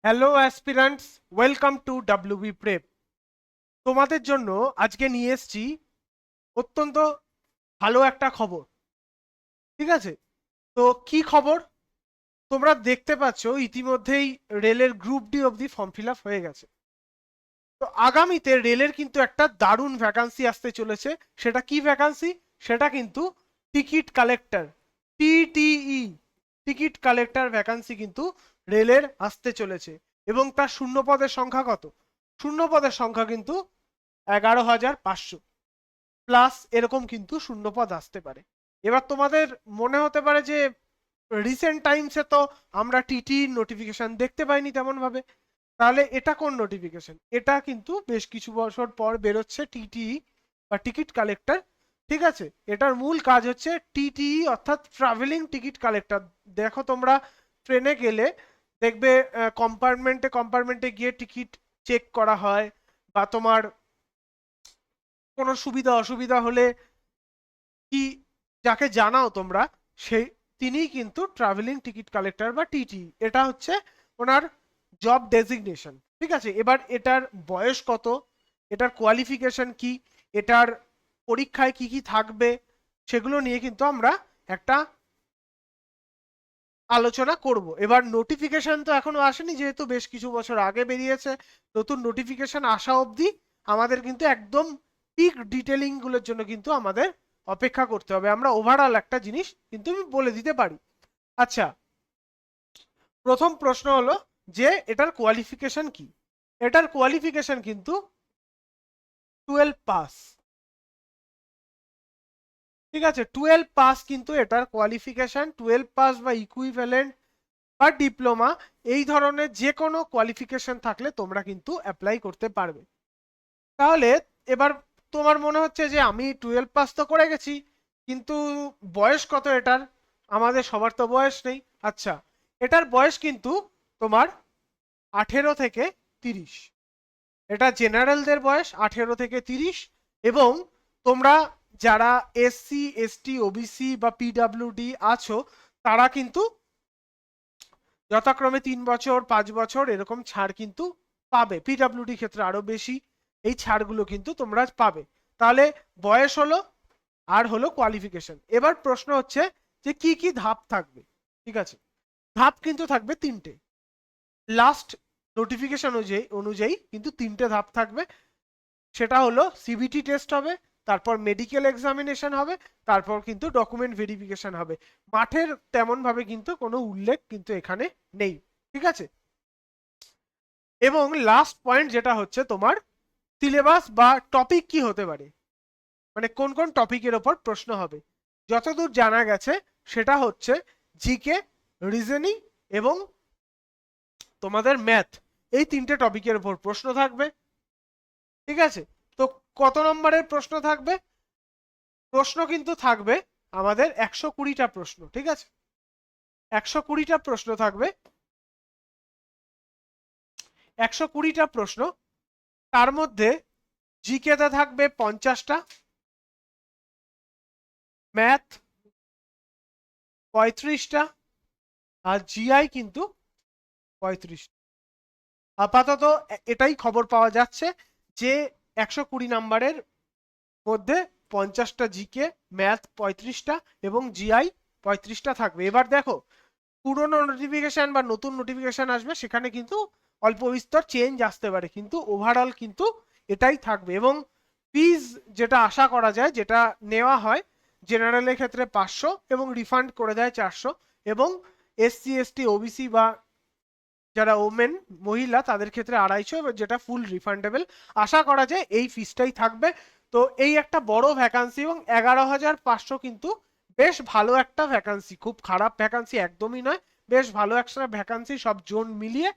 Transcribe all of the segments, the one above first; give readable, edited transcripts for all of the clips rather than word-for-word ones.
Hello aspirants, welcome to WB prep. তোমাদের জন্য আজকে নিয়ে এসেছি অত্যন্ত ভালো একটা খবর। ঠিক আছে, তো কি খবর? তোমরা দেখতে পাচ্ছ ইতিমধ্যেই রেলের গ্রুপ ডি অবধি ফর্ম ফিল আপ হয়ে গেছে। তো আগামীতে রেলের কিন্তু একটা দারুণ ভ্যাকান্সি আসতে চলেছে। সেটা কি ভ্যাকান্সি? সেটা কিন্তু ticket collector, টিটিই, ticket collector vacancy কিন্তু রেলের আসতে চলেছে। এবং তার শূন্য পদের সংখ্যা কত? শূন্য পদের সংখ্যা কিন্তু 11,500 প্লাস এরকম কিন্তু শূন্য পদ আসতে পারে। এবার তোমাদের মনে হতে পারে যে রিসেন্ট টাইমসে তো আমরা টিটি নোটিফিকেশন দেখতে পাইনি তেমন ভাবে। তাহলে এটা কোন নোটিফিকেশন? এটা কিন্তু বেশ কিছু বছর পর বেরোচ্ছে টিটিই বা টিকিট কালেক্টর। ঠিক আছে, এটার মূল কাজ হচ্ছে টিটিই অর্থাৎ ট্রাভেলিং টিকিট কালেক্টর। দেখো তোমরা ট্রেনে গেলে দেখবে কম্পার্টমেন্টে কম্পার্টমেন্টে গিয়ে টিকিট চেক করা হয়, বা তোমার কোনো সুবিধা অসুবিধা হলে কি যাকে জানাও তোমরা, সেই তিনিই কিন্তু ট্রাভেলিং টিকিট কালেক্টর বা টিটি। এটা হচ্ছে ওনার জব ডেজিগনেশন। ঠিক আছে, এবার এটার বয়স কত, এটার কোয়ালিফিকেশন কি, এটার পরীক্ষায় কি কি থাকবে, সেগুলো নিয়ে কিন্তু আমরা একটা আলোচনা করব। এবার নোটিফিকেশন তো এখনো আসেনি, যেহেতু বেশ কিছু বছর আগে বেরিয়েছে। নতুন নোটিফিকেশন আসা অবধি আমাদের কিন্তু একদম পিক ডিটেলিং গুলোর জন্য কিন্তু আমাদের অপেক্ষা করতে হবে। আমরা ওভারঅল একটা জিনিস কিন্তু আমি বলে দিতে পারি। আচ্ছা, প্রথম প্রশ্ন হলো যে এটার কোয়ালিফিকেশন কি? এটার কোয়ালিফিকেশন কিন্তু 12 পাস। ঠিক আছে, 12 পাস কিন্তু এটার কোয়ালিফিকেশন। 12 পাস বা ইকুইভ্যালেন্ট বা ডিপ্লোমা, এই ধরনের যে কোনো কোয়ালিফিকেশন থাকলে তোমরা কিন্তু অ্যাপ্লাই করতে পারবে। তাহলে এবার তোমার মনে হচ্ছে যে আমি 12 পাস তো করে গেছি, কিন্তু বয়স কত এটার? আমাদের সবার তো বয়স নেই। আচ্ছা, এটার বয়স কিন্তু তোমার 18 থেকে 30। এটা জেনারেলদের বয়স 18 থেকে 30। এবং তোমরা যারা এসসি এসটি ওবিসি বা পিডাব্লিউডি আছো, তারা কিন্তু যথাক্রমে 3 বছর 5 বছর এরকম ছাড় কিন্তু পাবে। পিডাব্লিউডি ক্ষেত্রে আরো বেশি এই ছাড়গুলো কিন্তু তোমরা পাবে। তাহলে বয়স হলো, আর হলো কোয়ালিফিকেশন। এবার প্রশ্ন হচ্ছে যে কি কি ধাপ থাকবে। ঠিক আছে, ধাপ কিন্তু থাকবে তিনটে। লাস্ট নোটিফিকেশন অনুযায়ী অনুযায়ী কিন্তু তিনটে ধাপ থাকবে। সেটা হলো সিবিটি টেস্ট হবে, তারপর মেডিকেল এক্সামিনেশন হবে, তারপর কিন্তু ডকুমেন্ট ভেরিফিকেশন হবে। মাঠের তেমন ভাবে কিন্তু কোনো উল্লেখ কিন্তু এখানে নেই। ঠিক আছে, এবং লাস্ট পয়েন্ট যেটা হচ্ছে তোমার সিলেবাস বা টপিক কি হতে পারে, মানে কোন কোন টপিকের ওপর প্রশ্ন হবে। যতদূর জানা গেছে সেটা হচ্ছে জিকে, রিজনিং এবং তোমাদের ম্যাথ, এই তিনটে টপিকের উপর প্রশ্ন থাকবে। ঠিক আছে, তো কত নম্বরের প্রশ্ন থাকবে? প্রশ্ন কিন্তু থাকবে আমাদের 120টা প্রশ্ন। ঠিক আছে, 120টা প্রশ্ন থাকবে। 120টা প্রশ্ন, তার মধ্যে জিকেতে থাকবে 50টা, ম্যাথ 35টা, আর জিআই কিন্তু 35টা। আপাতত এটাই খবর পাওয়া যাচ্ছে যে 120 নম্বরের মধ্যে 50টা জিকে, ম্যাথ 35টা এবং জিআই 35টা থাকবে। এবার দেখো, পুরনো নোটিফিকেশন বা নতুন নোটিফিকেশন আসবে, সেখানে কিন্তু অল্প বিস্তর চেঞ্জ আসতে পারে, কিন্তু ওভারঅল কিন্তু এটাই থাকবে। এবং ফিজ যেটা আশা করা যায়, যেটা নেওয়া হয় জেনারেলের ক্ষেত্রে 500 এবং রিফান্ড করে দেয় 400, এবং এসসি এসটি ওবিসি বা যারা ওমেন মহিলা তাদের ক্ষেত্রে 250, যেটা ফুল রিফান্ডেবল। আশা করা যায় এই ফিসটাই থাকবে। তো এই একটা বড় ভ্যাকান্সি, এবং 11,500 কিন্তু বেশ ভালো একটা ভ্যাকান্সি, খুব খারাপ ভ্যাকান্সি একদমই নয়, বেশ ভালো একটা ভ্যাকান্সি সব জোন মিলিয়ে।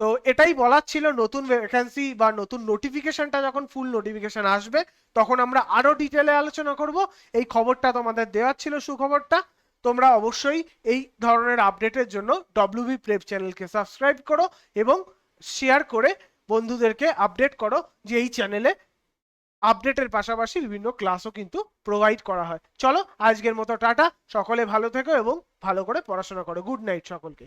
তো এটাই বলার ছিল। নতুন ভ্যাকান্সি বা নতুন নোটিফিকেশনটা যখন ফুল নোটিফিকেশন আসবে, তখন আমরা আরো ডিটেলে আলোচনা করব। এই খবরটা তোমাদের দেওয়ার ছিল, সুখবরটা। তোমরা অবশ্যই এই ধরনের আপডেটের জন্য ডব্লিউবি প্রেপ চ্যানেলকে সাবস্ক্রাইব করো এবং শেয়ার করে বন্ধুদেরকে আপডেট করো যে এই চ্যানেলে আপডেটের পাশাপাশি বিভিন্ন ক্লাসও কিন্তু প্রোভাইড করা হয়। চলো আজকের মতো টাটা, সকলে ভালো থেকো এবং ভালো করে পড়াশোনা করো। গুড নাইট সকলকে।